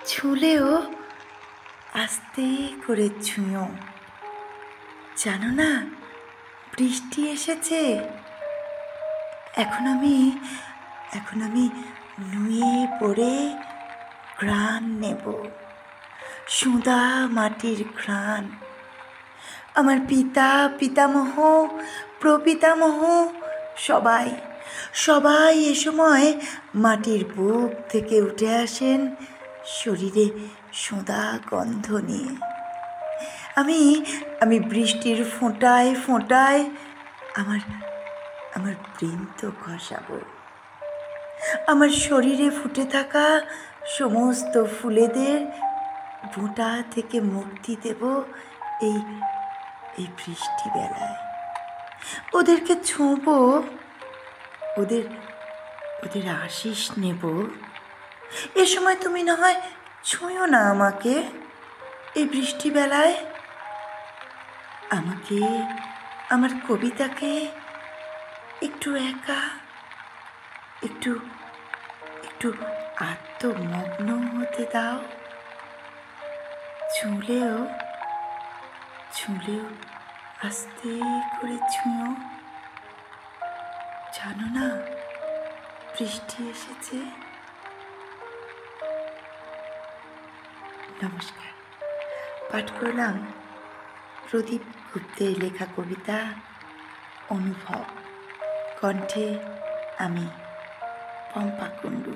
ছুঁলেও আস্তে করে ছুঁয়ো। জানো না, বৃষ্টি এসেছে। এখন আমি নুয়ে পড়ে ঘ্রাণ নেব, সুধা মাটির ঘ্রাণ। আমার পিতামহ, প্রপিতামহ সবাই সবাই এ সময় মাটির বুক থেকে উঠে আসেন শরীরে সোঁদা গন্ধ নিয়ে। আমি বৃষ্টির ফোঁটায় ফোঁটায় আমার বৃন্ত ঘষাবো। আমার শরীরে ফুটে থাকা সমস্ত ফুলেদের বোঁটা থেকে মুক্তি দেব এই বৃষ্টিবেলায়। ওদেরকে ছোঁবো, ওদের আশিস নেব। এ সময় তুমি না হয় ছুঁয়ো না আমাকে এই বৃষ্টিবেলায়। আমাকে, আমার কবিতাকে একটু একা, একটু আত্মমগ্ন হতে দাও। ছুঁলেও আস্তে করে ছুঁয়ো। জানো না, বৃষ্টি এসেছে। নমস্কার। পাঠ করলাম প্রদীপ গুপ্তের লেখা কবিতা অনুভব। কণ্ঠে আমি পম্পা কুণ্ডু।